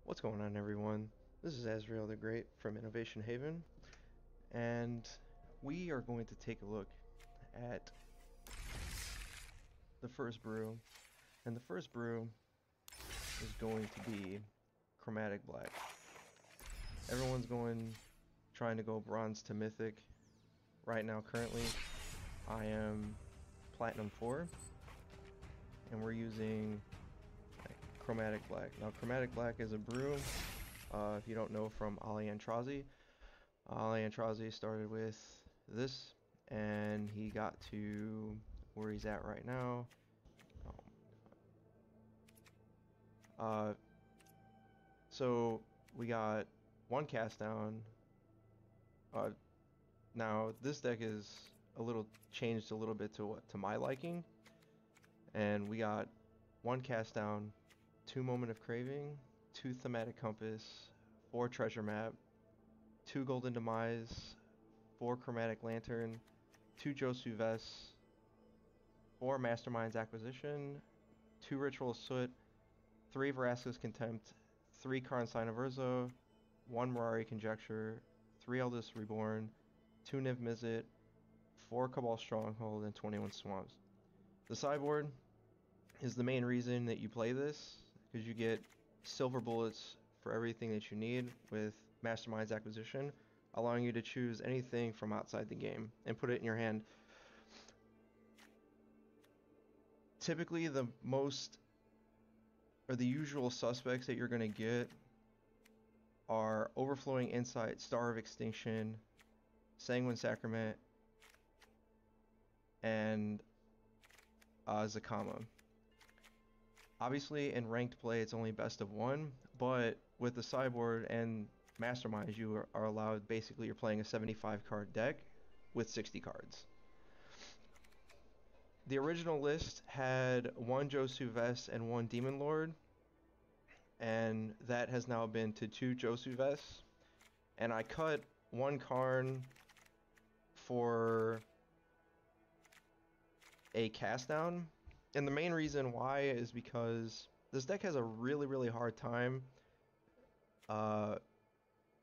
What's going on, everyone? This is Azrael the Great from Innovation Haven, and we are going to take a look at the first brew. And the first brew is going to be Chromatic Black. Everyone's trying to go bronze to mythic right now. Currently, I am Platinum 4, and we're using Chromatic Black. Now, Chromatic Black is a brew, if you don't know, from Ali Antrazi. Ali Antrazi started with this, and he got to where he's at right now. So we got one cast down. Now this deck is changed a little bit to my liking, and we got one cast down, 2 Moment of Craving, 2 Thematic Compass, 4 Treasure Map, 2 Golden Demise, 4 Chromatic Lantern, 2 Josu Vests, 4 Mastermind's Acquisition, 2 Ritual Soot, 3 Vraska's Contempt, 3 Karn Sign of Urza, 1 Mirari Conjecture, 3 Eldest Reborn, 2 Niv Mizzet, 4 Cabal Stronghold, and 21 Swamps. The sideboard is the main reason that you play this, because you get silver bullets for everything that you need with Mastermind's Acquisition, allowing you to choose anything from outside the game and put it in your hand. Typically, the usual suspects that you're going to get are Overflowing Insight, Star of Extinction, Sanguine Sacrament, and Zakama. Obviously, in ranked play, it's only best of 1, but with the sideboard and Masterminds, you are allowed, basically, you're playing a 75 card deck with 60 cards. The original list had 1 Josu Vest and 1 Demon Lord, and that has now been to 2 Josu Vests, and I cut 1 Karn for a cast down. And the main reason why is because this deck has a really hard time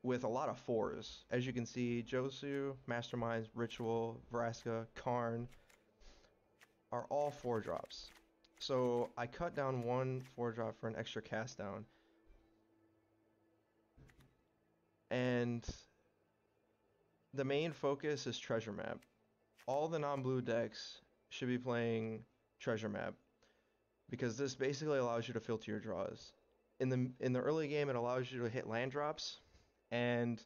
with a lot of 4s. As you can see, Josu, Masterminds, Ritual, Vraska, Karn are all 4 drops. So I cut down 1 4 drop for an extra cast down. And the main focus is Treasure Map. All the non-blue decks should be playing Treasure Map, because this basically allows you to filter your draws. In the early game, it allows you to hit land drops, and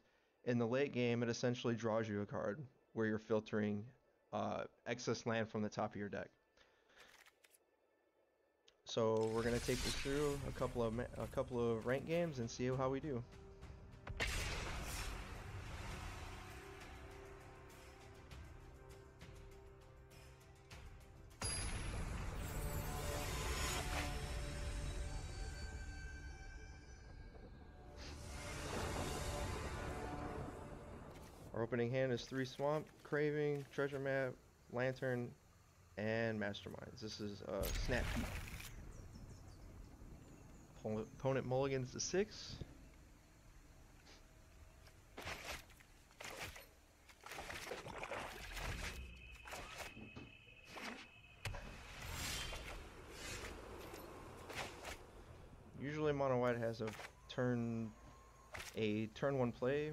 in the late game, it essentially draws you a card where you're filtering excess land from the top of your deck. So we're gonna take this through a couple of ranked games and see how we do. Our opening hand is 3 Swamp, Craving, Treasure Map, Lantern, and Masterminds. This is Snap Peek. Opponent mulligans to 6. Usually mono white has a turn 1 play.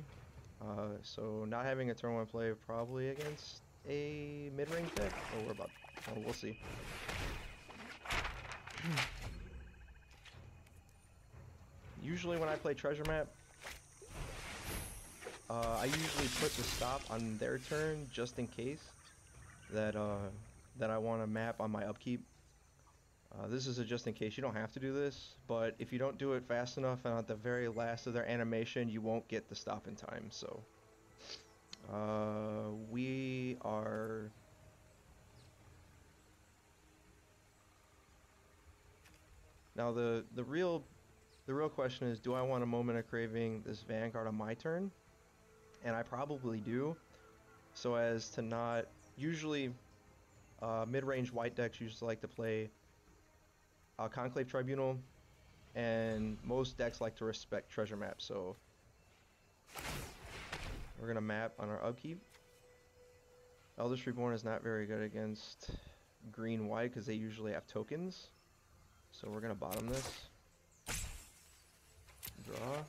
So not having a turn 1 play probably against a mid-range deck. We'll see. Usually when I play Treasure Map, I usually put the stop on their turn just in case that I want to map on my upkeep. This is a just in case. You don't have to do this, but if you don't do it fast enough and at the very last of their animation, you won't get the stop in time. So we are now the real question is, do I want a Moment of Craving this Vanguard on my turn? And I probably do, so as to not. Usually mid-range white decks usually like to play Conclave Tribunal and most decks like to respect treasure maps, so we're gonna map on our upkeep. Eldritch Reborn is not very good against green-white because they usually have tokens, so we're gonna bottom this. Draw.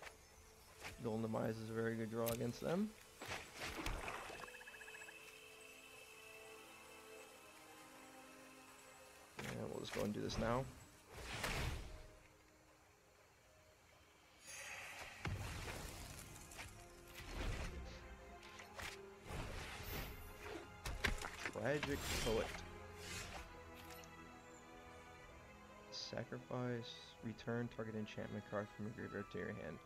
Golden Demise is a very good draw against them. And we'll just go and do this now. Tragic Poet. Sacrifice, return target enchantment card from your graveyard to your hand.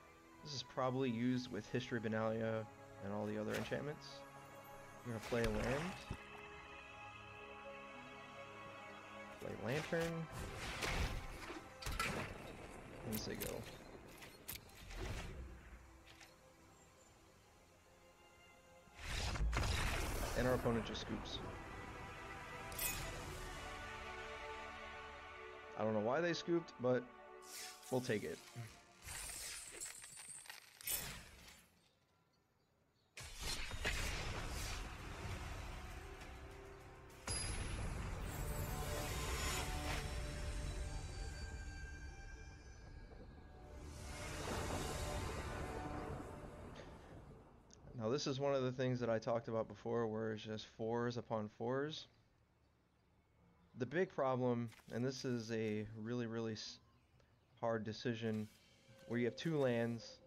This is probably used with History Benalia and all the other enchantments. We're gonna play a land. Play Lantern. And Ziggo. And our opponent just scoops. I don't know why they scooped, but we'll take it. Now this is one of the things that I talked about before, where it's just fours upon fours. The big problem, and this is a really hard decision, where you have two lands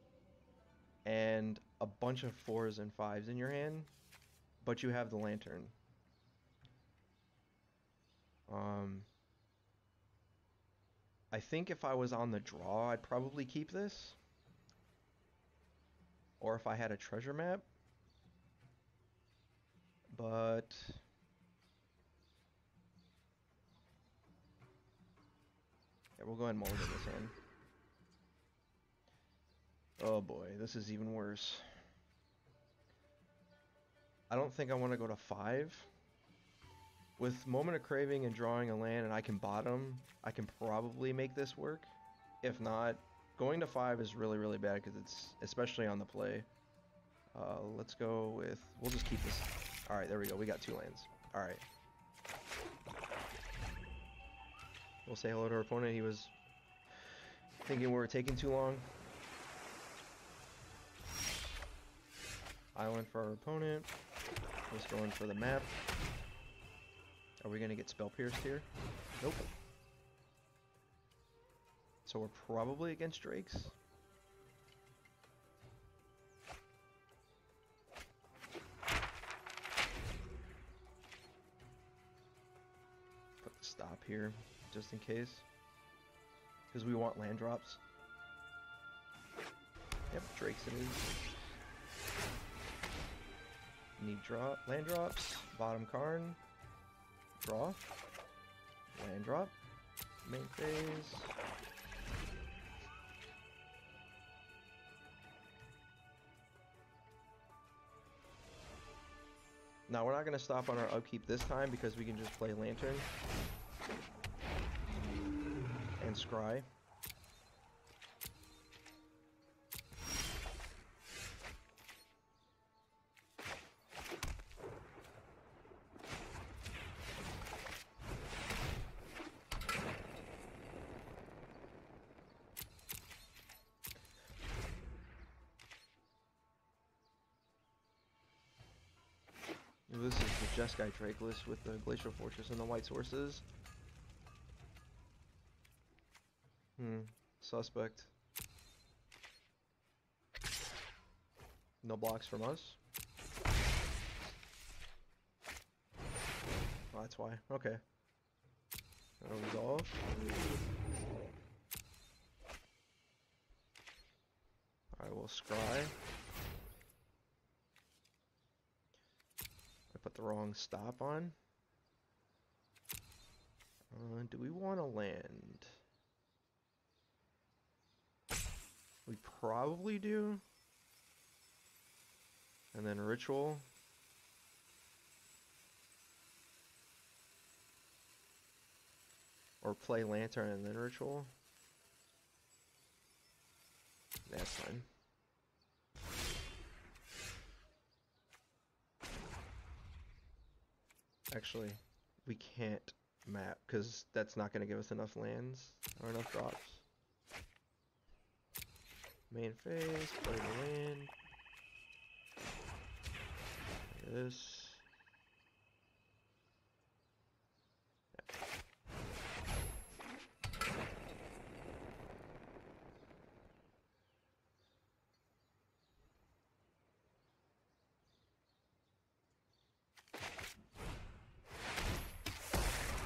and a bunch of fours and fives in your hand, but you have the Lantern. I think if I was on the draw, I'd probably keep this. Or if I had a treasure map. But yeah, we'll go ahead and mulligan this hand. Oh boy, this is even worse. I don't think I want to go to 5. With Moment of Craving and drawing a land and I can bottom, I can probably make this work. If not, going to 5 is really bad because it's especially on the play. Let's go with, we'll just keep this. Alright, there we go, we got 2 lands. Alright. We'll say hello to our opponent. He was thinking we were taking too long. Island for our opponent. Just going for the map. Are we gonna get spell pierced here? Nope. So we're probably against Drakes. Put the stop here, just in case. Because we want land drops. Yep, Drakes it is. Need land drops. Bottom Karn. Draw. Land drop. Main phase. Now we're not going to stop on our upkeep this time because we can just play Lantern. And Scry. This is the Jeskai Drake list with the Glacial Fortress and the White Sources. Suspect. No blocks from us. Oh, that's why. Okay. That'll resolve. Alright, we'll scry. I put the wrong stop on. Do we want to land? We probably do. And then Ritual. Or play Lantern and then Ritual. That's fine. Actually, we can't map because that's not going to give us enough lands or enough drops. Main phase, play the land. This.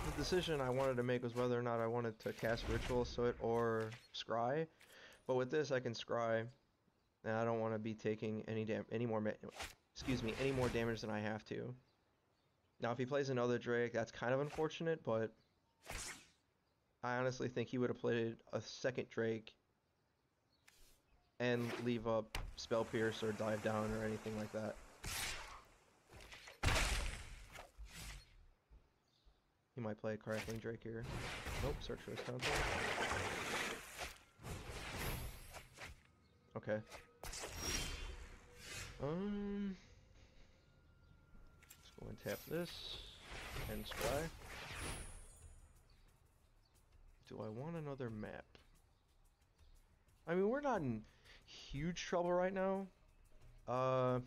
The decision I wanted to make was whether or not I wanted to cast Ritual Soot or Scry. But with this, I can Scry, and I don't want to be taking any more damage than I have to. Now, if he plays another Drake, that's kind of unfortunate, but I honestly think he would have played a second Drake and leave up Spell Pierce or Dive Down or anything like that. He might play a Crackling Drake here. Nope, search for his counter. Okay. Let's go and tap this and Scry. Do I want another map? I mean, we're not in huge trouble right now. But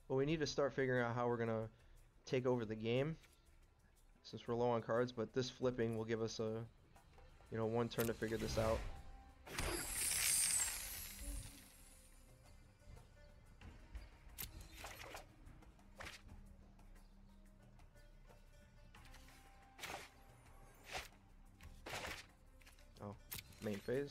we need to start figuring out how we're gonna take over the game. Since we're low on cards, but this flipping will give us a, one turn to figure this out. Oh, main phase.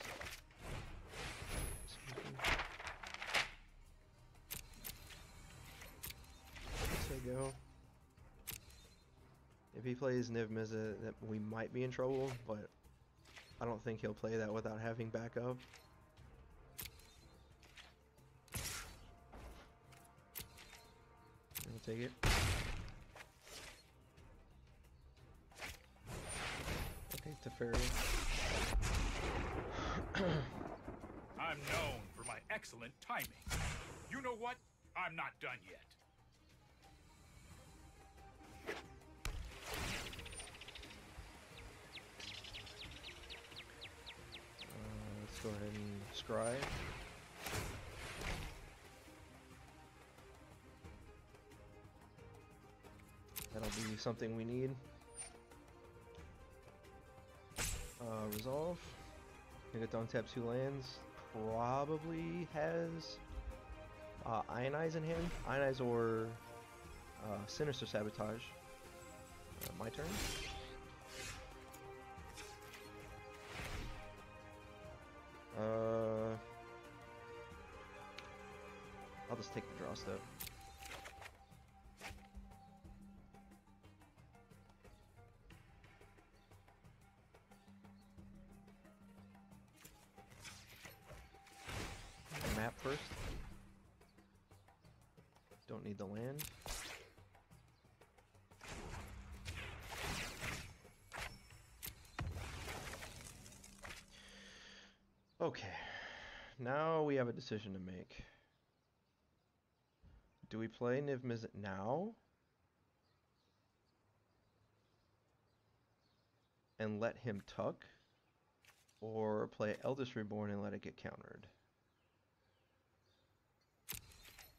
There you go. If he plays Niv Mizzet, that we might be in trouble, but I don't think he'll play that without having backup. We'll take it. Okay, Teferi. I'm known for my excellent timing. You know what? I'm not done yet. Let's go ahead and Scry. That'll be something we need. Resolve. Gonna get to untap 2 lands. Probably has Ionize in hand. Ionize or Sinister Sabotage. My turn. I'll just take the draw step. Map first. Don't need the land. Okay. Now we have a decision to make. Do we play Niv Mizzet now? And let him tuck? Or play Eldest Reborn and let it get countered?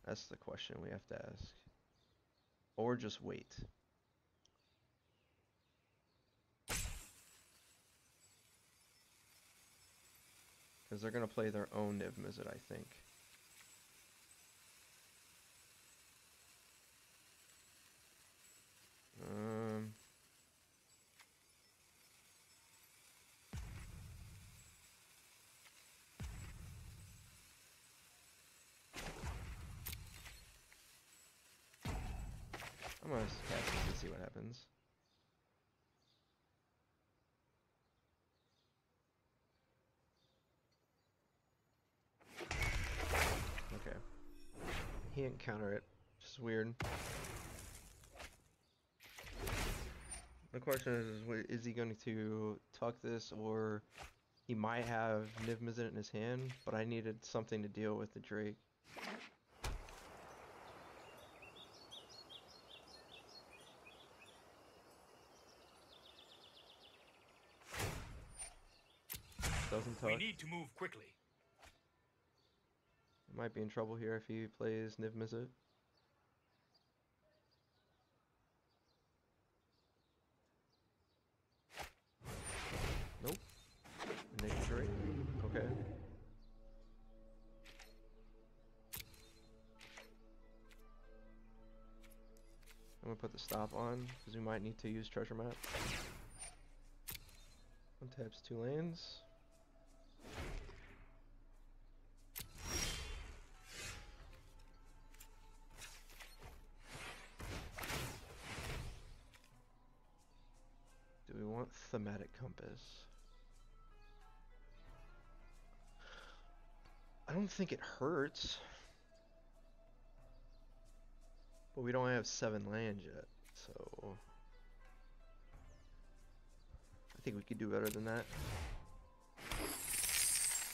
That's the question we have to ask. Or just wait. Because they're going to play their own Niv Mizzet, I think. I'm going to cast this and see what happens. Okay. He didn't counter it. Just weird. The question is he going to tuck this or He might have Niv Mizzet in his hand, but I needed something to deal with the Drake. Doesn't touch. We need to move quickly. Might be in trouble here if he plays Niv Mizzet. Nope. Naked Drake. Okay. I'm gonna put the stop on because we might need to use treasure map. One taps 2 lanes. Do we want thematic compass? I don't think it hurts. But we don't have 7 lands yet, so I think we could do better than that.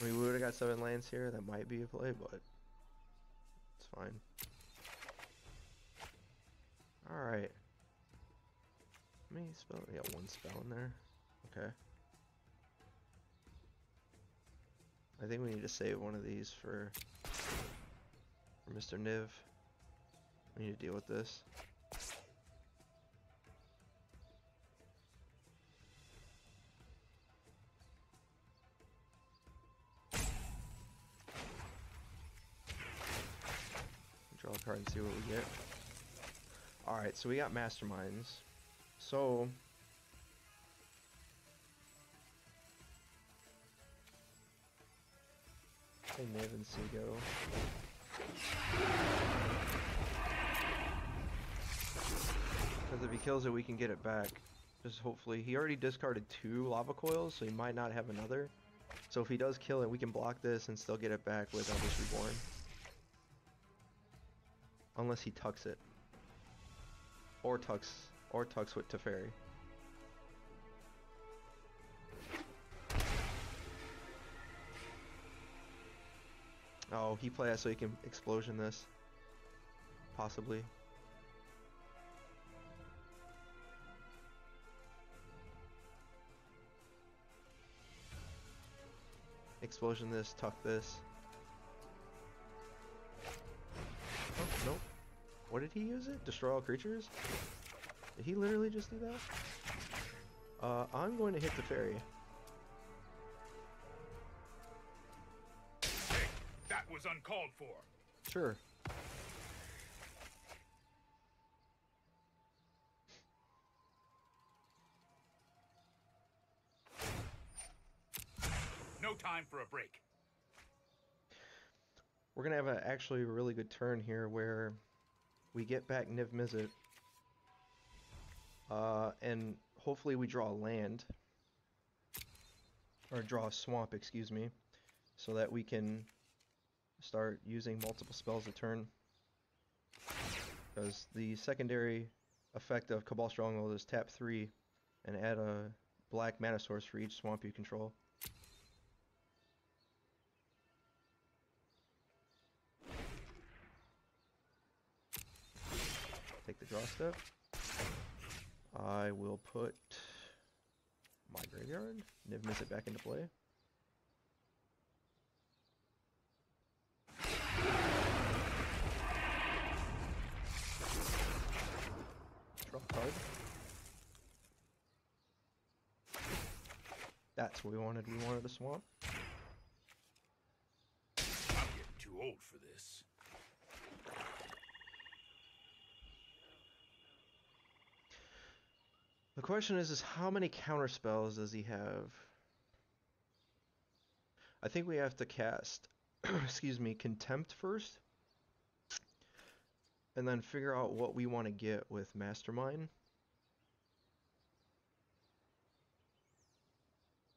I mean, we would have got 7 lands here, that might be a play, but it's fine. Alright. How many spells? Yeah, 1 spell in there. Okay. I think we need to save one of these for Mr. Niv. We need to deal with this. Draw a card and see what we get. Alright, so we got Masterminds. So hey, Niv and Seago. Because if he kills it, we can get it back. Just hopefully. He already discarded 2 lava coils, so he might not have another. So if he does kill it, we can block this and still get it back with Eldritch Reborn. Unless he tucks it. Or tucks with Teferi. Oh, he plays so he can explosion this. Possibly. Explosion this, tuck this. Oh, nope. What did he use it? Destroy all creatures? Did he literally just do that? I'm going to hit the fairy. Hey, that was uncalled for. Sure. No time for a break. We're gonna have actually a really good turn here where we get back Niv Mizzet. And hopefully we draw a land. Or draw a swamp, excuse me. So that we can start using multiple spells a turn. Because the secondary effect of Cabal Stronghold is tap 3 and add a black mana source for each swamp you control. Take the draw step. I will put my graveyard, Niv Mizzet back into play. Draw a card. That's what we wanted. We wanted a swamp. I'm getting too old for this. The question is how many counter spells does he have? I think we have to cast, excuse me, Contempt first. And then figure out what we want to get with Mastermind.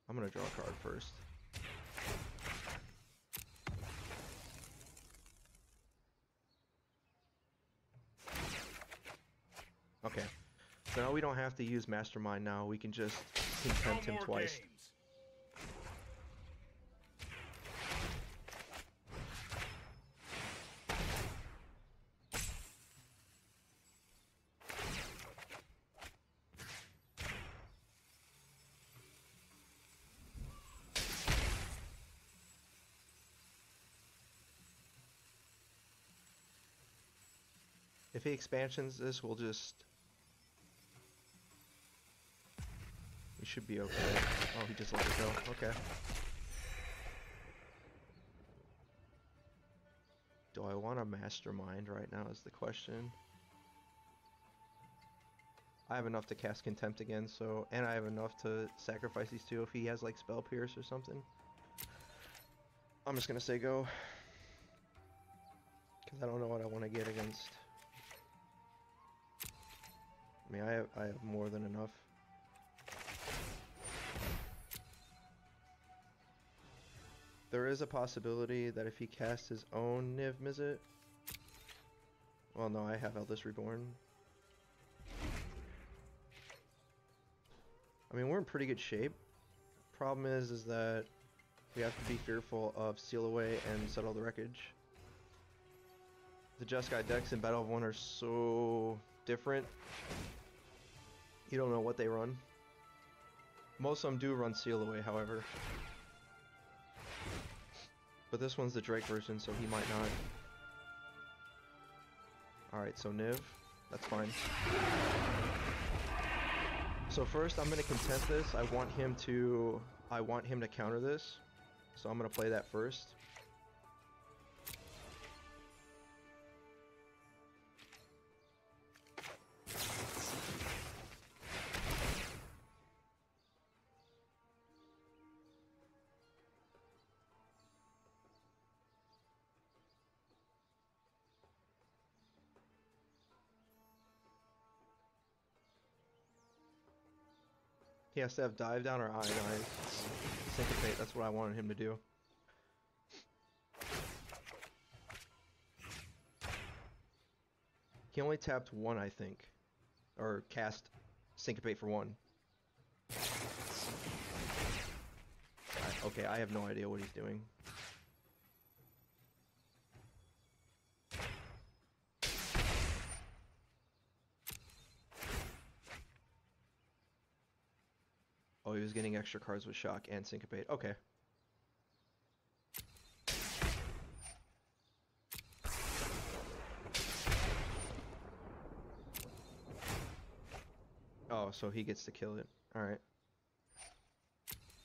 I'm going to draw a card first. Okay. So now we don't have to use Mastermind now. We can just Contempt him twice. Games. If he expansions this, we'll just... We should be okay. Oh, he just let it go. Okay. Do I want a mastermind right now is the question. I have enough to cast Contempt again, so... And I have enough to sacrifice these two if he has, like, Spell Pierce or something. I'm just gonna say go. Because I don't know what I want to get against... I mean, I have more than enough. There is a possibility that if he casts his own Niv Mizzet... Well, no, I have Eldest Reborn. I mean, we're in pretty good shape. Problem is that we have to be fearful of Seal Away and Settle the Wreckage. The Jeskai decks in Battle of One are so different. You don't know what they run. Most of them do run Seal Away, however. But this one's the Drake version, so he might not. Alright, so Niv. That's fine. So first, I'm gonna contest this. I want him to counter this. So I'm gonna play that first. He has to have Dive Down or Ionize. Syncopate, that's what I wanted him to do. He only tapped one, I think. Or cast Syncopate for one. Okay, I have no idea what he's doing. Oh, he was getting extra cards with Shock and Syncopate. Okay. Oh, so he gets to kill it. Alright.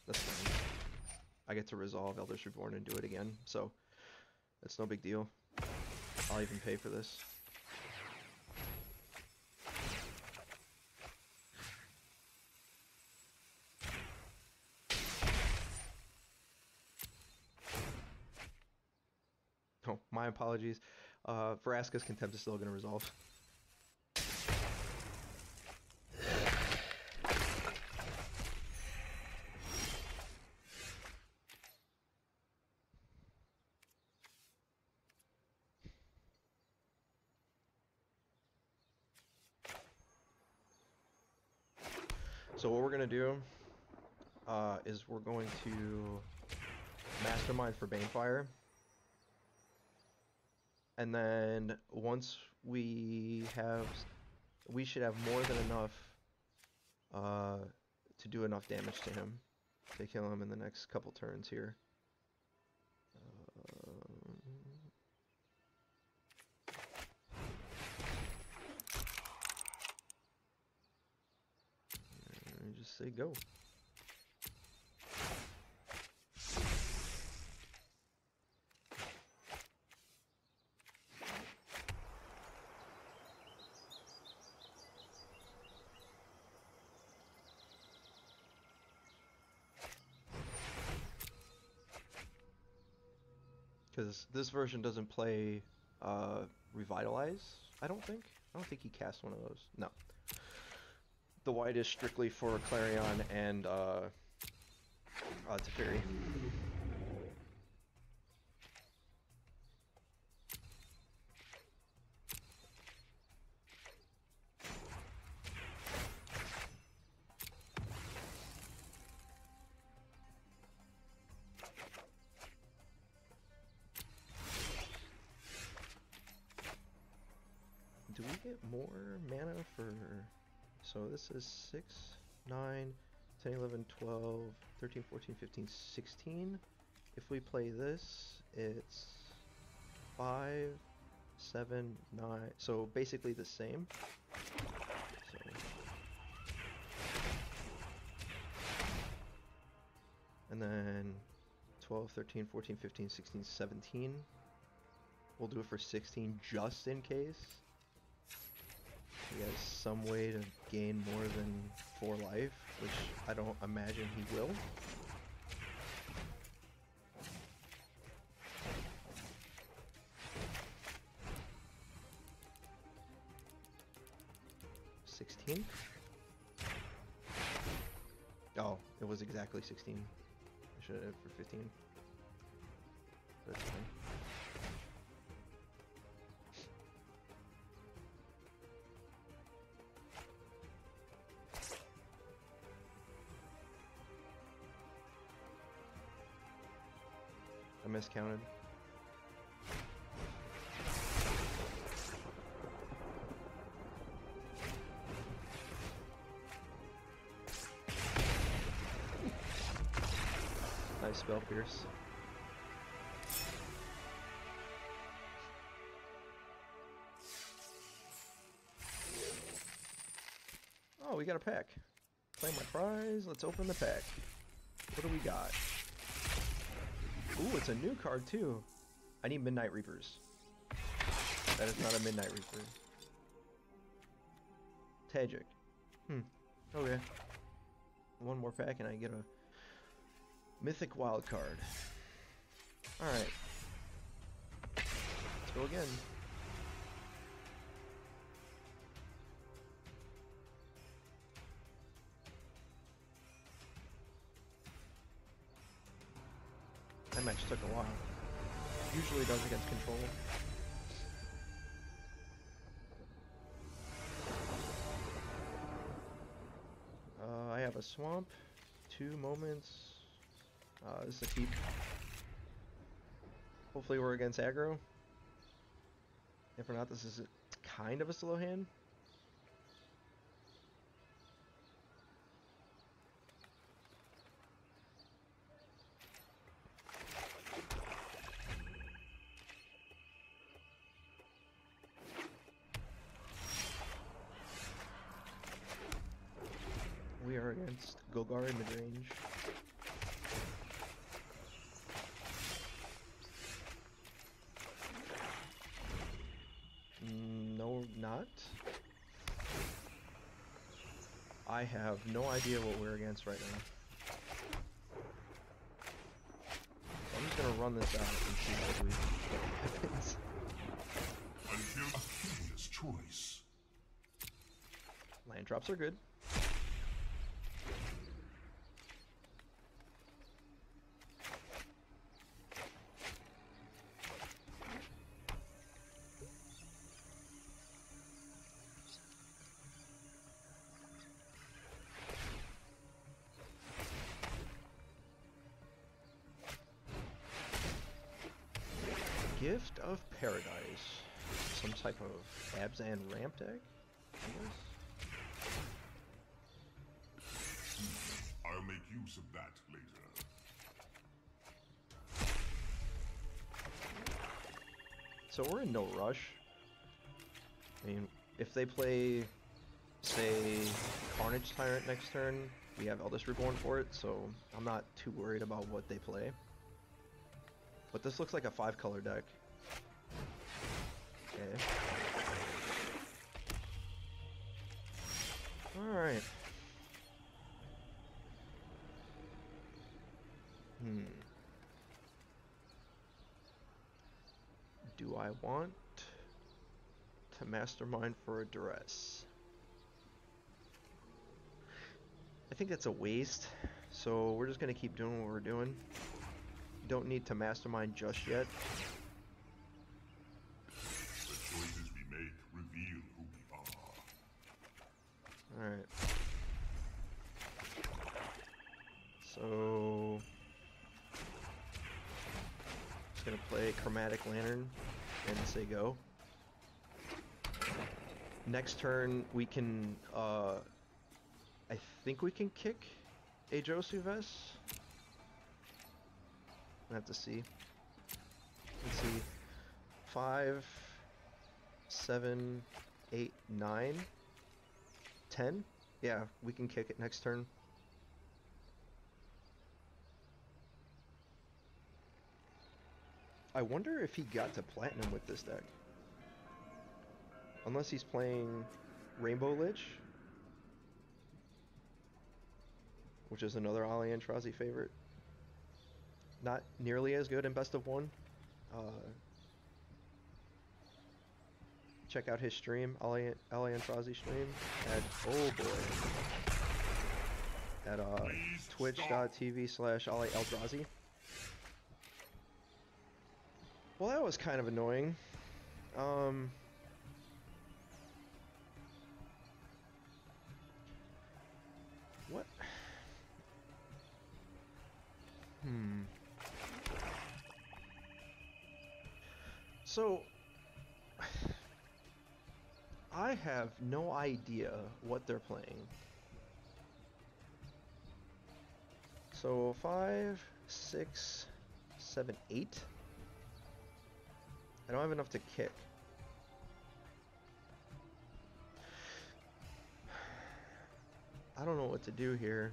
That's fine. I get to resolve Eldest Reborn and do it again, so that's no big deal. I'll even pay for this. Oh, my apologies. Vraska's Contempt is still going to resolve. So what we're going to do is we're going to Mastermind for Banefire. And then once we should have more than enough to do enough damage to him to kill him in the next couple turns here. Just say go. Because this version doesn't play Revitalize, I don't think. I don't think he cast one of those. No. The white is strictly for Clarion and Teferi. Do we get more mana for... So this is 6, 9, 10, 11, 12, 13, 14, 15, 16. If we play this, it's 5, 7, 9. So basically the same. So and then 12, 13, 14, 15, 16, 17. We'll do it for 16 just in case. He has some way to gain more than 4 life, which I don't imagine he will. Oh, it was exactly 16. I should have for 15. That's fine. I miscounted. Nice spell pierce. Oh, we got a pack. Claim my prize. Let's open the pack. What do we got? Ooh, it's a new card too. I need Midnight Reapers. That is not a Midnight Reaper. Tragic. Okay. One more pack and I get a Mythic Wild card. Alright. Let's go again. That match took a while. Usually does against control. I have a swamp, 2 moments. This is a keep. Hopefully we're against aggro. If we're not, this is kind of a slow hand. We are against Golgari midrange. No, not. I have no idea what we're against right now. So I'm just gonna run this out and see what happens. Until a curious choice. Land drops are good. Gift of Paradise. Some type of Abzan ramp deck, I guess? I'll make use of that later. So we're in no rush. I mean, if they play, say, Carnage Tyrant next turn, we have Eldest Reborn for it, so I'm not too worried about what they play. But this looks like a 5-color deck. Okay. Alright. Do I want to Mastermind for a Duress? I think that's a waste, so we're just going to keep doing what we're doing. Don't need to Mastermind just yet. The choices we make reveal who we are. Alright. So just gonna play Chromatic Lantern and say go. Next turn we can I think we can kick a Josuves. I have to see. Let's see. 5, 7, 8, 9, 10. Yeah, we can kick it next turn. I wonder if he got to platinum with this deck. Unless he's playing Rainbow Lich, which is another Ali Antrazi favorite. Not nearly as good in Best of One. Check out his stream, Ali Antrazi stream, at, oh boy, at twitch.tv/Ali Eldrazi. Well, that was kind of annoying. What? So, I have no idea what they're playing. So 5, 6, 7, 8. I don't have enough to kick. I don't know what to do here.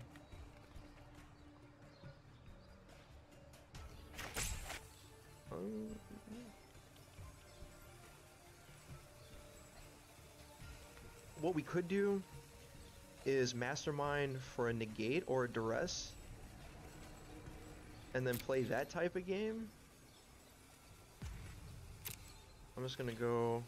What we could do is mastermind for a negate or a duress and then play that type of game. I'm just gonna go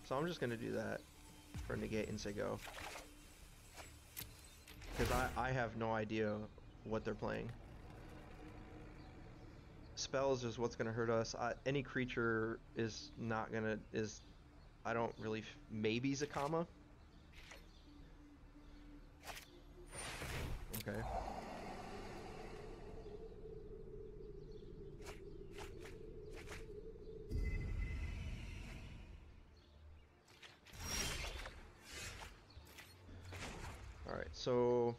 so I'm just gonna do that for negate and say go, because I have no idea what they're playing. Spells is what's gonna hurt us. Any creature is not gonna, I don't really, maybe Zakama. Okay. Alright, so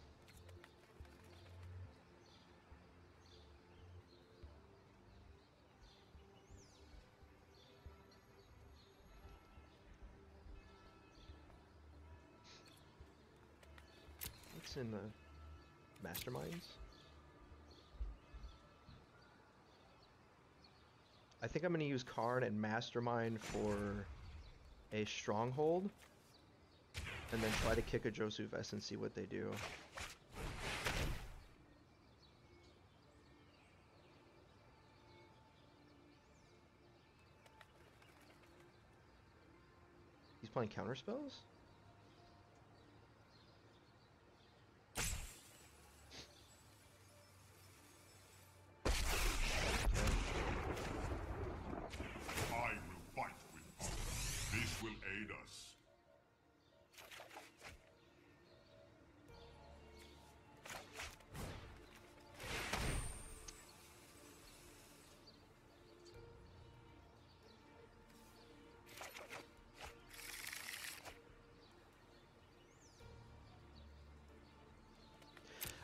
what's in the masterminds? I think I'm going to use Karn and mastermind for a stronghold, and then try to kick a Josu Vest and see what they do. He's playing counter spells?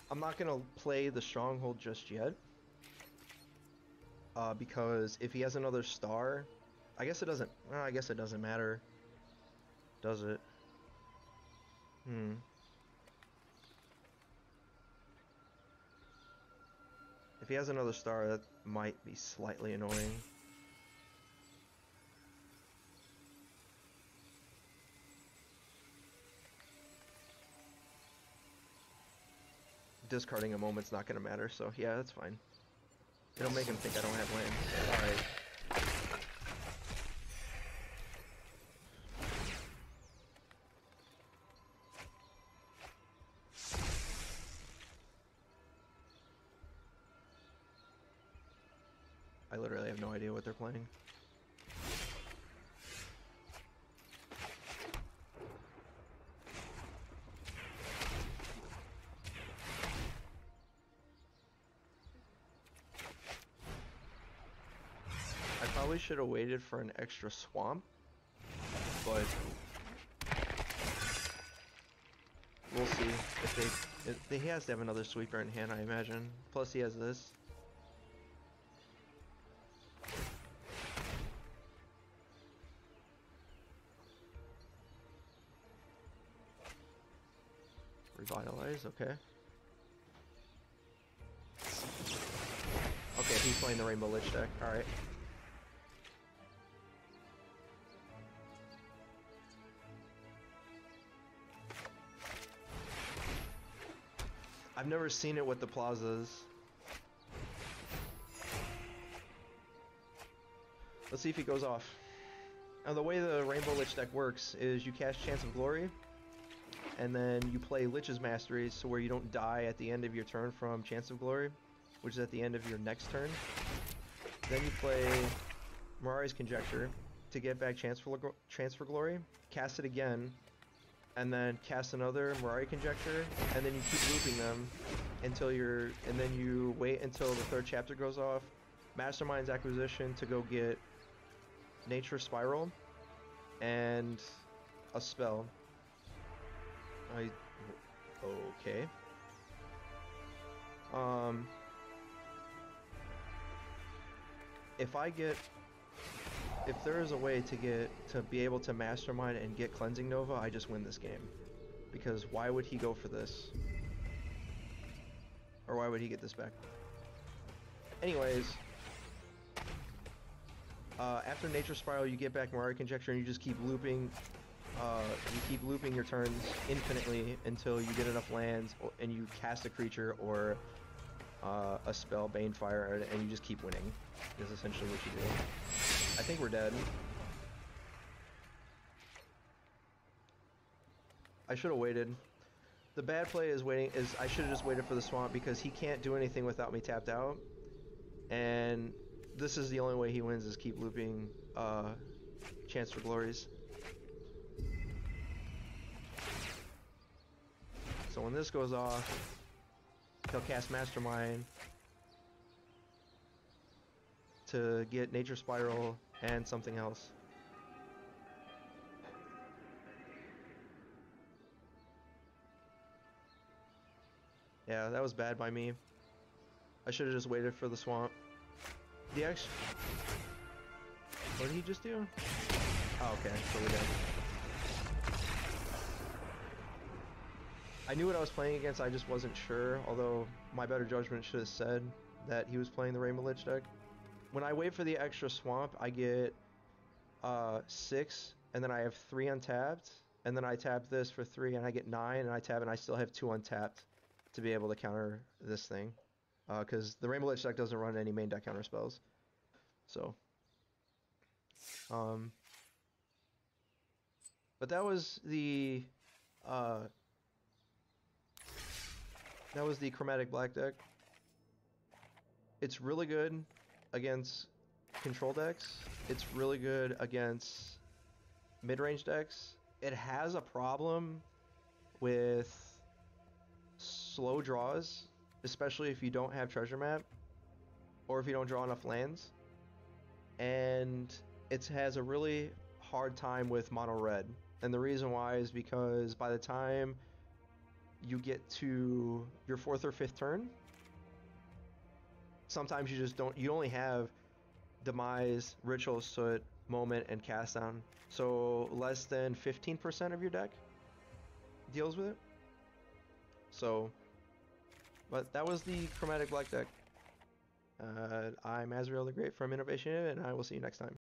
I'm not gonna play the stronghold just yet, because if he has another star, I guess it doesn't. Well, I guess it doesn't matter, does it? If he has another star, that might be slightly annoying. Discarding a moment's not gonna matter, so yeah, that's fine. It'll make him think I don't have lands. Alright. I literally have no idea what they're playing. Probably should have waited for an extra swamp, but we'll see. He has to have another sweeper in hand, I imagine. Plus he has this. Revitalize, okay. Okay, he's playing the Rainbow Lich deck, alright. I've never seen it with the plazas. Let's see if he goes off. Now the way the Rainbow Lich deck works is you cast Chance of Glory, and then you play Lich's Mastery, so where you don't die at the end of your turn from Chance of Glory, which is at the end of your next turn. Then you play Mirari's Conjecture to get back Chance for Glory, cast it again, and then cast another Mirari Conjecture, and then you keep looping them until and then you wait until the third chapter goes off, Mastermind's Acquisition to go get Nature Spiral, and a spell. Okay. If there is a way to be able to Mastermind and get Cleansing Nova, I just win this game. Because why would he go for this? Or why would he get this back? Anyways, after Nature Spiral, you get back Mirari Conjecture, and you just keep looping. You keep looping your turns infinitely until you get enough lands, and you cast a creature or a spell, Banefire, and you just keep winning. Is essentially what you do. I think we're dead. I should have waited. The bad play is I should have just waited for the swamp because he can't do anything without me tapped out. And this is the only way he wins is keep looping Chance for Glories. So when this goes off, he'll cast Mastermind to get Nature Spiral and something else. Yeah, that was bad by me. I should have just waited for the swamp. What did he just do? Oh, okay, so we're dead. I knew what I was playing against, I just wasn't sure, although my better judgment should have said that he was playing the Rainbow Lich deck. When I wait for the extra swamp, I get 6, and then I have 3 untapped, and then I tap this for 3, and I get 9, and I tap, and I still have 2 untapped to be able to counter this thing. Because the Rainbow Lich deck doesn't run any main deck counter spells. So. But that was the Chromatic Black deck. It's really good against control decks. It's really good against mid-range decks. It has a problem with slow draws, especially if you don't have treasure map or if you don't draw enough lands. And it has a really hard time with mono red. And the reason why is because by the time you get to your 4th or 5th turn, sometimes you only have Demise, Ritual Soot, Moment, and Cast Down. So less than 15% of your deck deals with it. So, but that was the Chromatic Black deck. I'm Azrael the Great from Innovation, and I will see you next time.